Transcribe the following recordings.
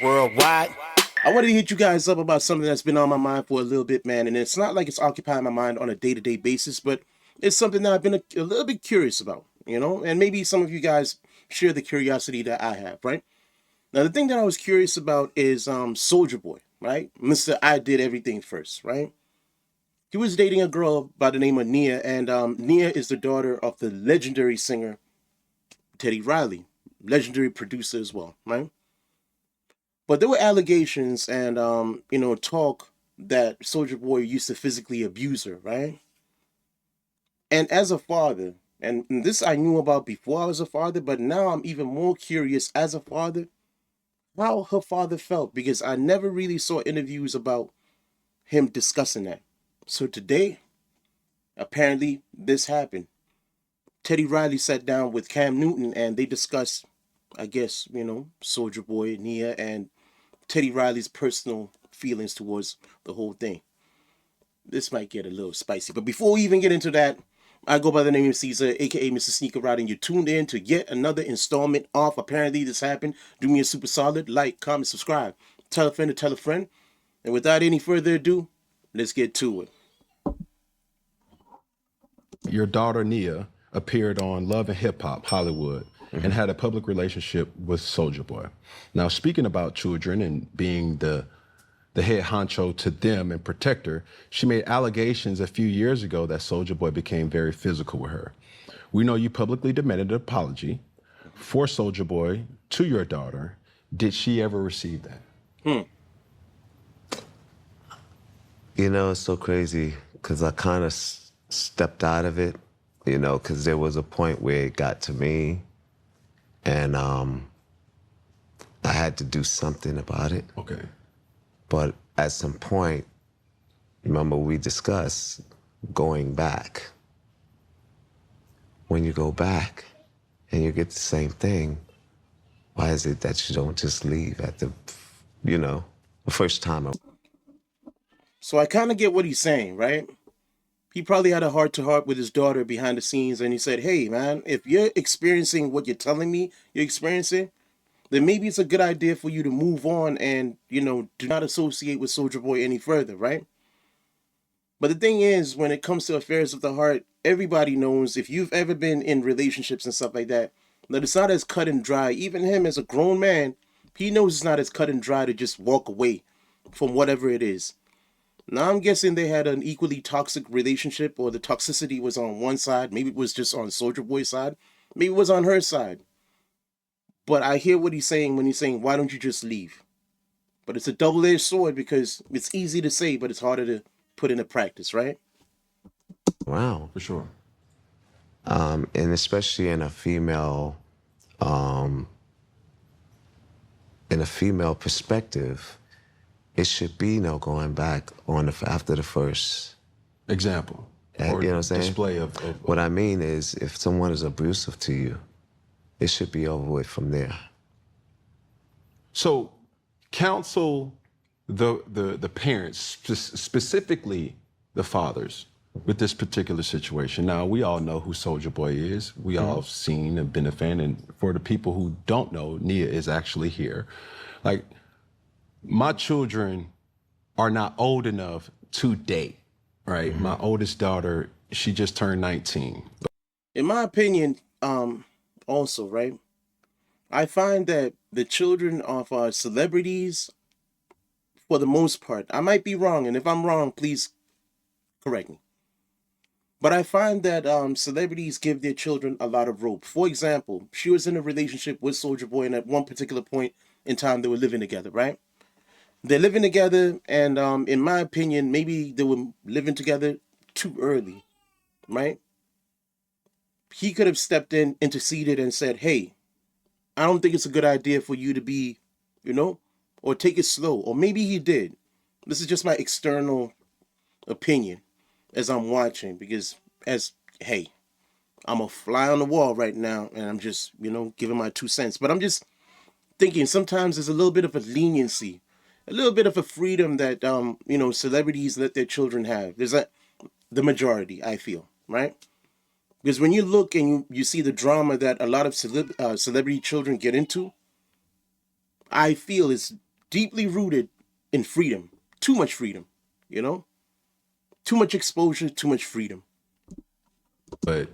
worldwide. I wanted to hit you guys up about something that's been on my mind for a little bit, man. And it's not like it's occupying my mind on a day-to-day basis, but it's something that I've been a little bit curious about, you know? And maybe some of you guys share the curiosity that I have, right? Now, the thing that I was curious about is Soulja Boy, right? Mr. I Did Everything First, right? He was dating a girl by the name of Nia, and Nia is the daughter of the legendary singer Teddy Riley, legendary producer as well, right? But there were allegations and talk that Soulja Boy used to physically abuse her, right? And as a father, and this I knew about before I was a father, but now I'm even more curious as a father how her father felt because I never really saw interviews about him discussing that. So today, apparently, this happened. Teddy Riley sat down with Cam Newton and they discussed, I guess, Soulja Boy, Nia, and Teddy Riley's personal feelings towards the whole thing. This might get a little spicy, but before we even get into that, I go by the name of Caesar, aka Mr. Sneaker Rod, and you're tuned in to yet another installment of Apparently This Happened. Do me a super solid, like, comment, subscribe, tell a friend to tell a friend, and without any further ado, let's get to it. Your daughter Nia appeared on Love and Hip Hop Hollywood and had a public relationship with Soulja Boy. Now, speaking about children and being the head honcho to them and protector, she made allegations a few years ago that Soulja Boy became very physical with her. We know you publicly demanded an apology for Soulja Boy to your daughter. Did she ever receive that? You know, it's so crazy because I kind of stepped out of it, because there was a point where it got to me and I had to do something about it. Okay. But at some point, remember we discussed going back. When you go back and you get the same thing, why is it that you don't just leave at the first time? So I kind of get what he's saying, right? He probably had a heart-to-heart with his daughter behind the scenes, and he said, hey, man, if you're experiencing what you're telling me you're experiencing, then maybe it's a good idea for you to move on and, do not associate with Soulja Boy any further, right? But the thing is, when it comes to affairs of the heart, everybody knows if you've ever been in relationships and stuff like that it's not as cut and dry. Even him as a grown man, he knows it's not as cut and dry to just walk away from whatever it is. Now, I'm guessing they had an equally toxic relationship, or the toxicity was on one side. Maybe it was just on Soulja Boy's side. Maybe it was on her side. But I hear what he's saying when he's saying, why don't you just leave? But it's a double-edged sword because it's easy to say, but it's harder to put into practice, right? Wow. For sure. And especially in a female perspective, it should be no going back on after the first Example. or, Or you know what I'm saying? display of What I mean is, if someone is abusive to you, it should be over with from there. So, counsel the parents, specifically the fathers, with this particular situation. Now, we all know who Soulja Boy is. We all have seen and been a fan. And for the people who don't know, Nia is actually here. Like, my children are not old enough to date, right? My oldest daughter, she just turned 19. In my opinion, also, right, I find that the children of celebrities, for the most part, I might be wrong, and if I'm wrong, please correct me. But I find that celebrities give their children a lot of rope. For example, she was in a relationship with Soulja Boy, and at one particular point in time, they were living together, right? They're living together, and in my opinion, maybe they were living together too early, right? He could have stepped in, interceded, and said, hey, I don't think it's a good idea for you to be, or take it slow. Or maybe he did. This is just my external opinion as I'm watching, because hey, I'm a fly on the wall right now, and I'm just, giving my 2 cents. But I'm just thinking sometimes there's a little bit of a leniency, a little bit of a freedom that, celebrities let their children have. There's the majority, I feel, right? Because when you look and you see the drama that a lot of celebrity children get into, I feel it's deeply rooted in freedom. Too much freedom, you know? Too much exposure, too much freedom. But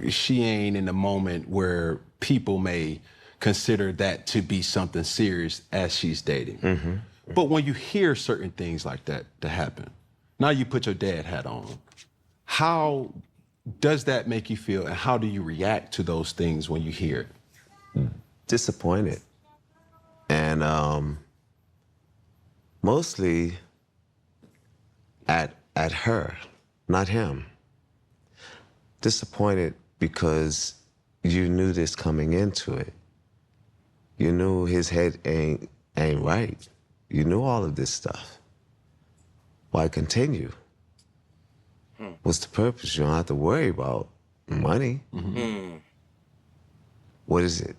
she ain't in the moment where people may consider that to be something serious as she's dating. But when you hear certain things like that to happen, now you put your dad hat on. How does that make you feel, and how do you react to those things when you hear it? Disappointed. And mostly at her, not him. Disappointed because you knew this coming into it. You knew his head ain't right. You knew all of this stuff. Why continue? What's the purpose? You don't have to worry about money. What is it?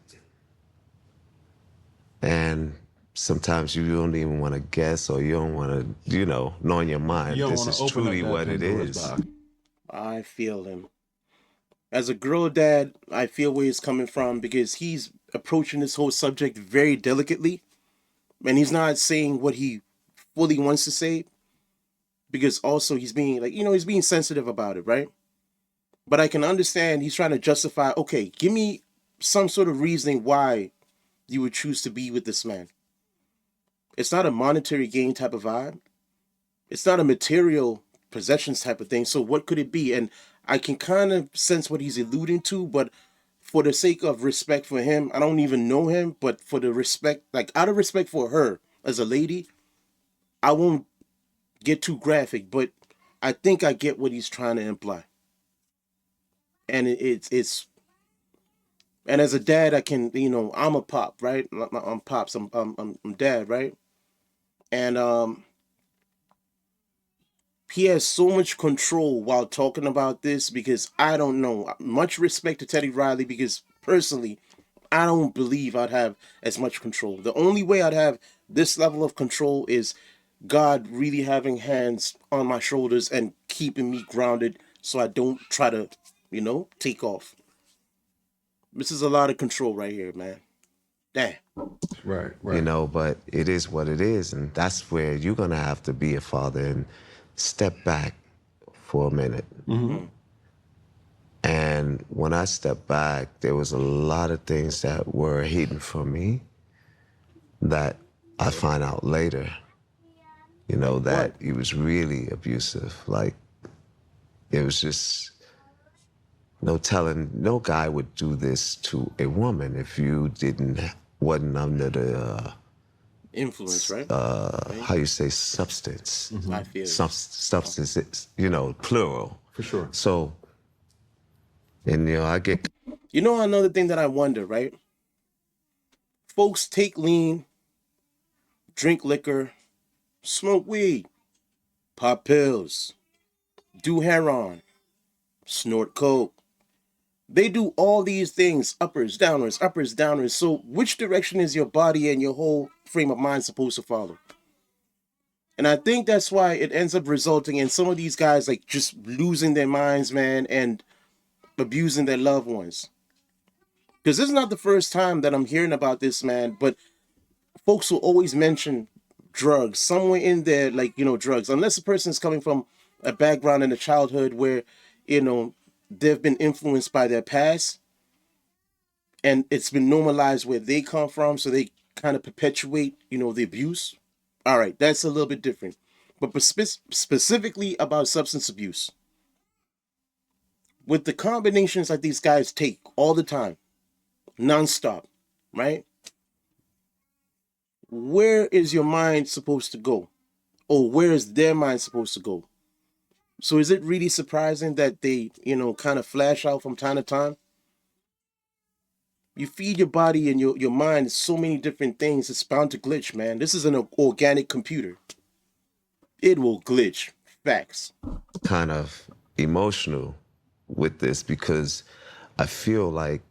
And sometimes you don't even want to guess, or you don't want to, know in your mind, You don't this wanna is open up truly that what it Pandora's is. box. I feel him. As a girl dad, I feel where he's coming from because he's approaching this whole subject very delicately. And he's not saying what he fully wants to say because also he's being he's being sensitive about it, right? But I can understand he's trying to justify, okay, give me some sort of reasoning why you would choose to be with this man. It's not a monetary gain type of vibe. It's not a material possessions type of thing. So what could it be? And I can kind of sense what he's alluding to, but for the sake of respect for him, I don't even know him, but for the respect, like out of respect for her as a lady, I won't get too graphic, but I think I get what he's trying to imply. And it's and as a dad, I can, I'm a pop, right? I'm pops, I'm dad, right? And he has so much control while talking about this because I don't know. Much respect to Teddy Riley because personally, I don't believe I'd have as much control. The only way I'd have this level of control is God really having hands on my shoulders and keeping me grounded so I don't try to, take off. This is a lot of control right here, man. Damn. Right, right. But it is what it is. And that's where you're going to have to be a father and step back for a minute. And when I stepped back, there was a lot of things that were hidden from me that I find out later, that he was really abusive. Like, it was just no telling, no guy would do this to a woman if you wasn't under the Influence, right? how you say substance. I feel it. Substance is, plural. For sure. So, and I get Another thing that I wonder, right? Folks take lean, drink liquor, smoke weed, pop pills, do heroin, snort coke. They do all these things, uppers, downers, uppers, downers. So which direction is your body and your whole frame of mind supposed to follow? And I think that's why it ends up resulting in some of these guys like just losing their minds, man, and abusing their loved ones. Because this is not the first time that I'm hearing about this, man, but folks will always mention drugs somewhere in there, like, drugs, unless a person is coming from a background in a childhood where, they've been influenced by their past and it's been normalized where they come from. So they kind of perpetuate, the abuse. All right. That's a little bit different, but specifically about substance abuse with the combinations that these guys take all the time, nonstop, right? Where is your mind supposed to go? Or where is their mind supposed to go? So is it really surprising that they, kind of flash out from time to time? You feed your body and your mind so many different things, it's bound to glitch, man. This is an organic computer. It will glitch. Facts. kind of emotional with this because I feel like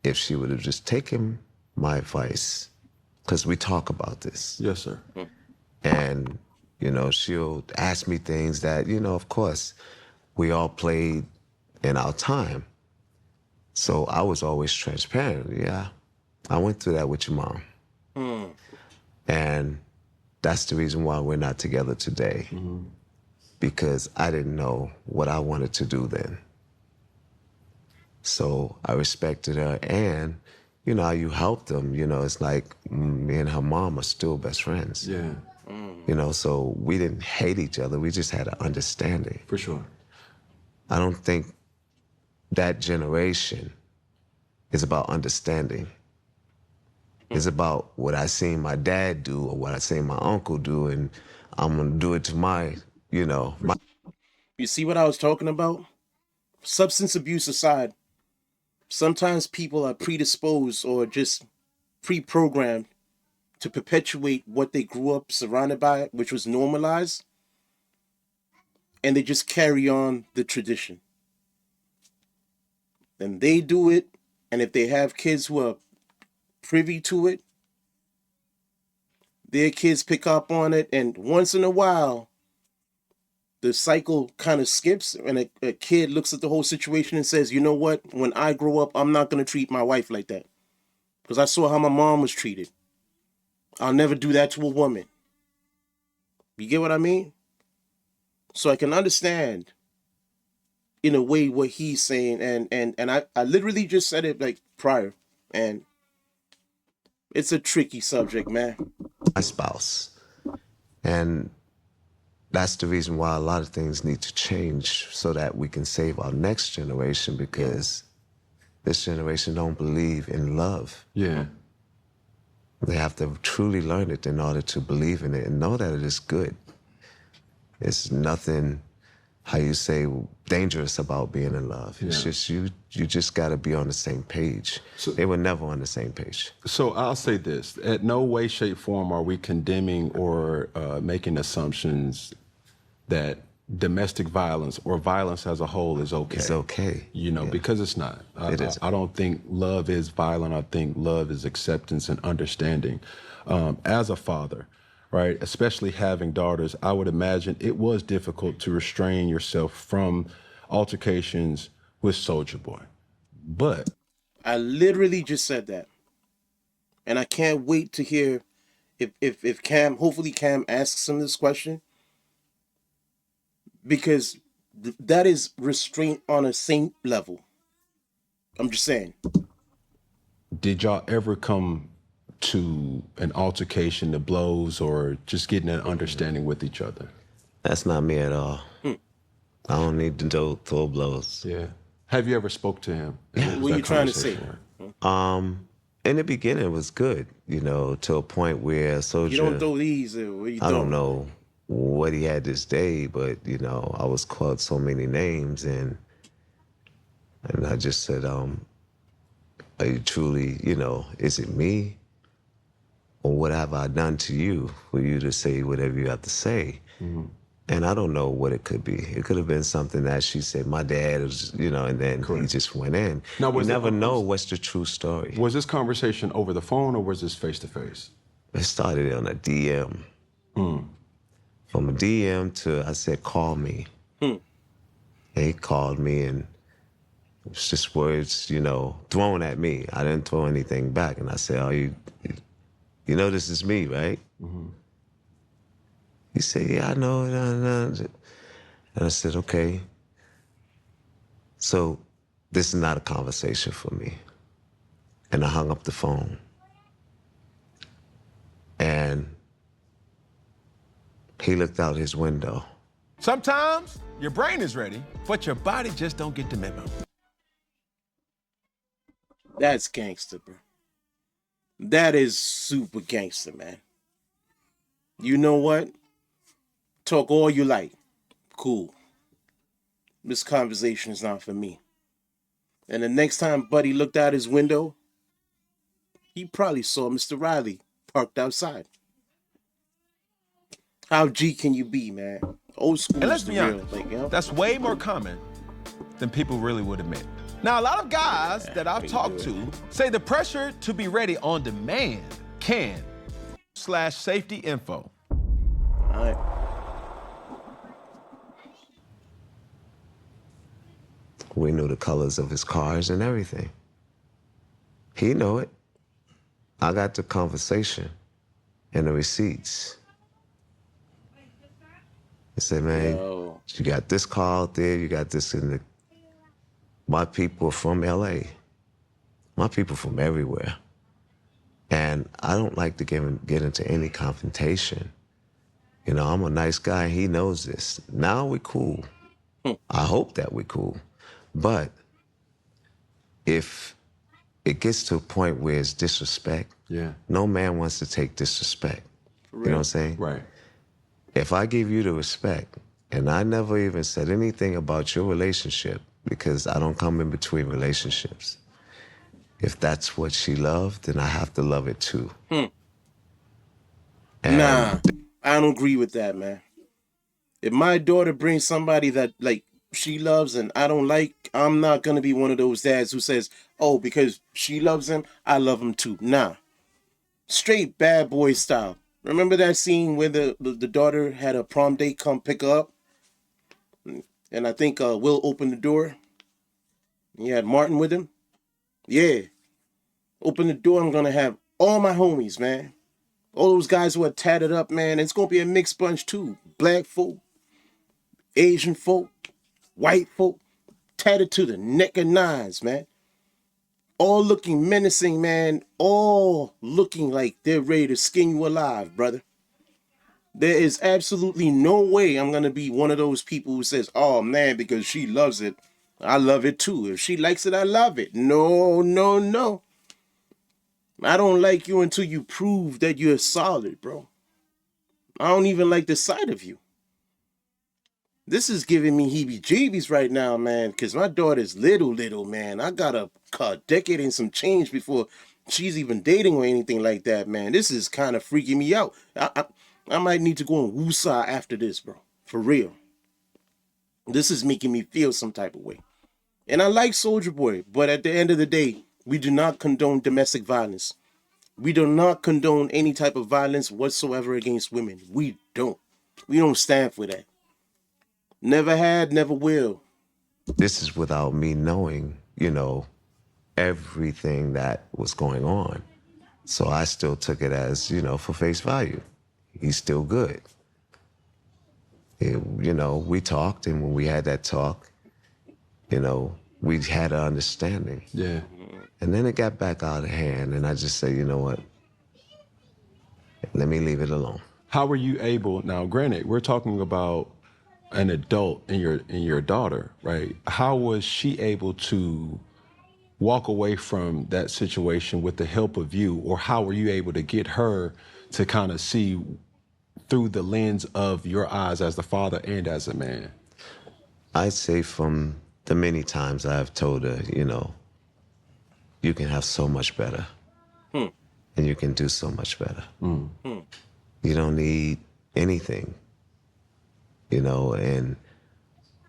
if she would have just taken my advice, because we talk about this, Yes, sir. and, she'll ask me things that, of course, we all played in our time. So I was always transparent. Yeah, I went through that with your mom. And that's the reason why we're not together today. Because I didn't know what I wanted to do then. So I respected her, and you know how you helped them. You know, it's like me and her mom are still best friends. Yeah, You know, so we didn't hate each other. We just had an understanding. for sure. I don't think that generation is about understanding. It's about what I seen my dad do or what I seen my uncle do, and I'm gonna do it to my, you know, my. You see what I was talking about? Substance abuse aside, sometimes people are predisposed or just pre-programmed to perpetuate what they grew up surrounded by, which was normalized, and they just carry on the tradition. And they do it, and if they have kids who are privy to it, their kids pick up on it, and once in a while, the cycle kind of skips, and a kid looks at the whole situation and says, you know what, when I grow up, I'm not going to treat my wife like that. Because I saw how my mom was treated. I'll never do that to a woman. You get what I mean? So I can understand in a way what he's saying, and I literally just said it like prior, and it's a tricky subject, man. My spouse. And that's the reason why a lot of things need to change so that we can save our next generation, because this generation don't believe in love. Yeah. They have to truly learn it in order to believe in it and know that it is good. It's nothing, how you say, dangerous about being in love. It's Yeah. just you just got to be on the same page. They were never on the same page. So I'll say this: at no way, shape, form are we condemning or making assumptions that domestic violence or violence as a whole is okay. It's okay. You know, because it's not. It isn't. I don't think love is violent. I think love is acceptance and understanding. As a father, right, especially having daughters, I would imagine it was difficult to restrain yourself from altercations with Soulja Boy. But I literally just said that. And I can't wait to hear if Cam, hopefully Cam asks him this question. Because that is restraint on a same level. I'm just saying. did y'all ever come to an altercation, to blows, or just getting an understanding with each other? That's not me at all. I don't need to throw blows. Yeah. Have you ever spoke to him? What are you trying to say? In the beginning, it was good, you know, to a point where Soulja. You don't throw these. What you I doing? don't know what he had this day, but you know, I was called so many names, and I just said, are you truly, you know, is it me? Or what have I done to you for you to say whatever you have to say? And I don't know what it could be. It could have been something that she said, my dad was, you know, and then he just went in. Now, You was it- never know what's the true story. Was this conversation over the phone or was this face to face? It started on a DM. From a DM to, I said, call me. And he called me, and it was just words, you know, thrown at me. I didn't throw anything back. And I said, you know this is me, right? He said, yeah, I know. And I said, okay. So this is not a conversation for me. And I hung up the phone. And he looked out his window. Sometimes your brain is ready, but your body just don't get the memo. That's gangster, bro. That is super gangster, man. You know what? Talk all you like. Cool. This conversation is not for me. And the next time Buddy looked out his window, he probably saw Mr. Riley parked outside. How G can you be, man? Old school And let's is the be real. honest, Like, you know? that's way more common than people really would admit. Now, a lot of guys that I've talked to say the pressure to be ready on demand can /safety info. All right. We knew the colors of his cars and everything. He knew it. I got the conversation, and the receipts. I said, man, Yo. you got this car out there, you got this in the. My people are from LA. My people from everywhere. And I don't like to get into any confrontation. You know, I'm a nice guy, he knows this. Now we're cool. I hope that we're cool. But if it gets to a point where it's disrespect, Yeah. no man wants to take disrespect. You know what I'm saying? Right. If I give you the respect, and I never even said anything about your relationship, because I don't come in between relationships. If that's what she loved, then I have to love it too. Nah, I don't agree with that, man. If my daughter brings somebody that like she loves and I don't like, I'm not gonna be one of those dads who says, "Oh, because she loves him, I love him too." Nah, straight bad boy style. Remember that scene where the daughter had a prom date come pick her up, and I think Will opened the door. He had Martin with him. Yeah, open the door. I'm gonna have all my homies, man. All those guys who are tatted up, man. It's gonna be a mixed bunch too. Black folk, Asian folk, white folk, tatted to the neck and nines, man. All looking menacing, man. All looking like they're ready to skin you alive, brother. There is absolutely no way I'm gonna be one of those people who says, "Oh man, because she loves it, I love it too. If she likes it, I love it." No, no, no. I don't like you until you prove that you're solid, bro. I don't even like the sight of you. This is giving me heebie-jeebies right now, man, because my daughter's little, man. I got a decade and some change before she's even dating or anything like that, man. This is kind of freaking me out. I might need to go on woosah after this, bro. For real. This is making me feel some type of way. And I like Soulja Boy, but at the end of the day, we do not condone domestic violence. We do not condone any type of violence whatsoever against women. We don't. We don't stand for that. Never had, never will. This is without me knowing, you know, everything that was going on. So I still took it as, you know, for face value. He's still good. You know, we talked, and when we had that talk, you know, we had an understanding. Yeah. And then it got back out of hand, and I just said, you know what? Let me leave it alone. How were you able? Now, granted, we're talking about an adult in your daughter, right? How was she able to walk away from that situation with the help of you, or how were you able to get her to kind of see through the lens of your eyes as the father and as a man? I'd say from the many times I've told her, you know, you can have so much better. And you can do so much better. You don't need anything, you know, and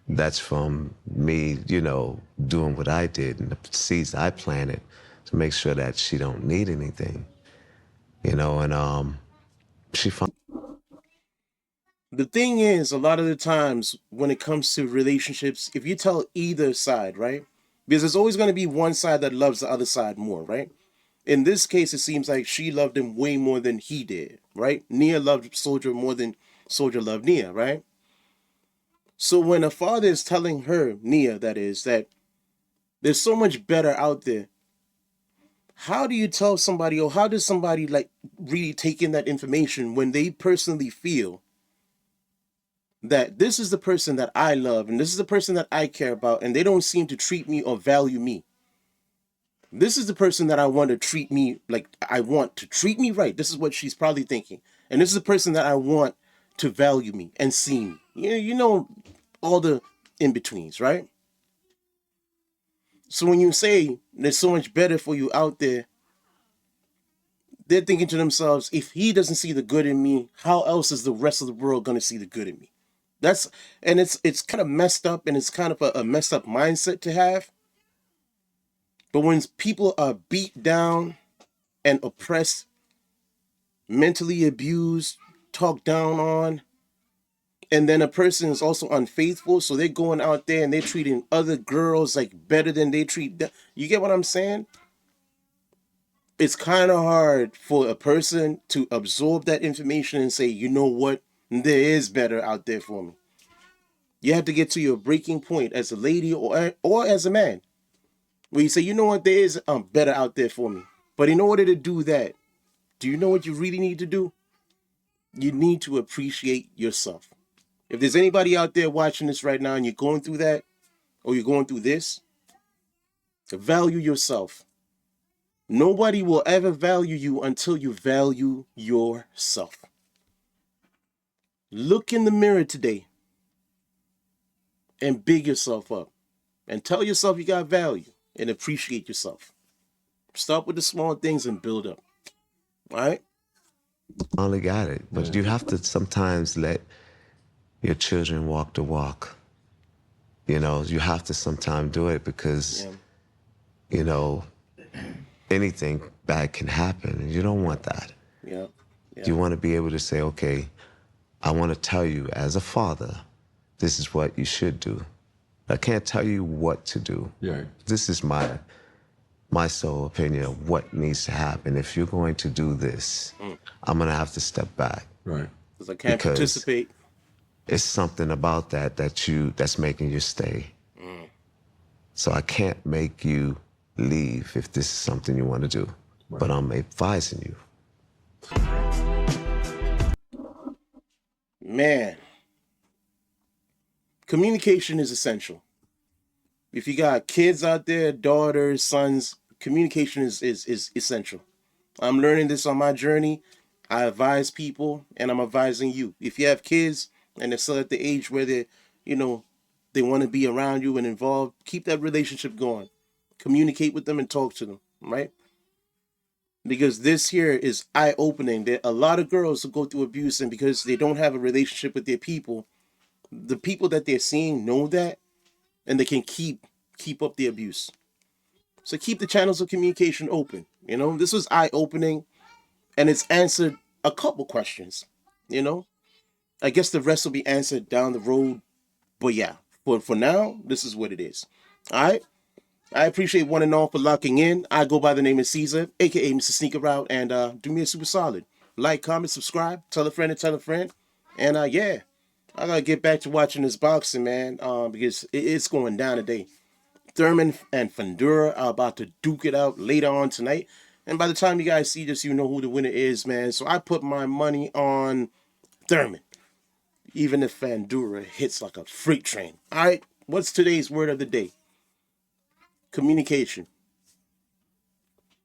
that's from me, you know, doing what I did and the seeds I planted to make sure that she don't need anything, you know, and she found. The thing is, a lot of the times when it comes to relationships, if you tell either side, right? Because there's always going to be one side that loves the other side more, right? In this case, it seems like she loved him way more than he did, right? Nia loved Soulja more than Soulja loved Nia, right? So when a father is telling her, Nia, that is, that there's so much better out there, how do you tell somebody, or how does somebody like really take in that information when they personally feel that this is the person that I love and this is the person that I care about, and they don't seem to treat me or value me? This is the person that I want to treat me like I want to treat me right. This is what she's probably thinking. And this is the person that I want to value me and see me. You know all the in-betweens, right? So when you say there's so much better for you out there, they're thinking to themselves, if he doesn't see the good in me, how else is the rest of the world going to see the good in me? That's, and it's kind of messed up, and it's kind of a messed up mindset to have. But when people are beat down and oppressed, mentally abused, talked down on, and then a person is also unfaithful, so they're going out there and they're treating other girls like better than they treat them. You get what I'm saying? it's kind of hard for a person to absorb that information and say, you know what, there is better out there for me. You have to get to your breaking point as a lady or as a man, where you say, you know what, there is better out there for me. But in order to do that, do you know what you really need to do? You need to appreciate yourself. If there's anybody out there watching this right now and you're going through that, or you're going through this, value yourself. Nobody will ever value you until you value yourself. Look in the mirror today and big yourself up and tell yourself you got value and appreciate yourself. Start with the small things and build up. All right? Only got it. But you have to sometimes let your children walk the walk. You know, you have to sometimes do it because, Yeah. you know, anything bad can happen, and you don't want that. Yeah. You want to be able to say, okay, I want to tell you as a father, this is what you should do. I can't tell you what to do. Yeah. This is my sole opinion of what needs to happen. If you're going to do this, I'm going to have to step back. Right. Because I can't Because participate. it's something about that's making you stay. So I can't make you leave if this is something you want to do. Right. But I'm advising you. Man, communication is essential. If you got kids out there, daughters, sons, communication is essential. I'm learning this on my journey. I advise people, and I'm advising you. If you have kids and they're still at the age where they want to be around you and involved, keep that relationship going. Communicate with them and talk to them, right? Because this here is eye-opening. There are a lot of girls who go through abuse, and because they don't have a relationship with their people, the people that they're seeing know that, and they can keep up the abuse. So keep the channels of communication open. This was eye-opening, and it's answered a couple questions. I guess the rest will be answered down the road. But yeah, for now, this is what it is. All right. I appreciate one and all for locking in. I go by the name of Caesar, aka Mr. Sneaker Route, and do me a super solid. Like, comment, subscribe, tell a friend and tell a friend. And yeah, I gotta get back to watching this boxing, man, because it's going down today. Thurman and Fundura are about to duke it out later on tonight. And by the time you guys see this, you know who the winner is, man. So I put my money on Thurman, even if Fundura hits like a freight train. All right, what's today's word of the day? Communication.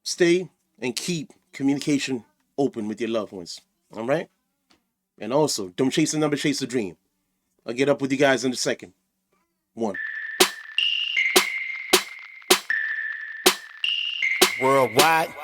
Stay and keep communication open with your loved ones. All right? And also, don't chase the number, chase the dream. I'll get up with you guys in a second. One. Worldwide.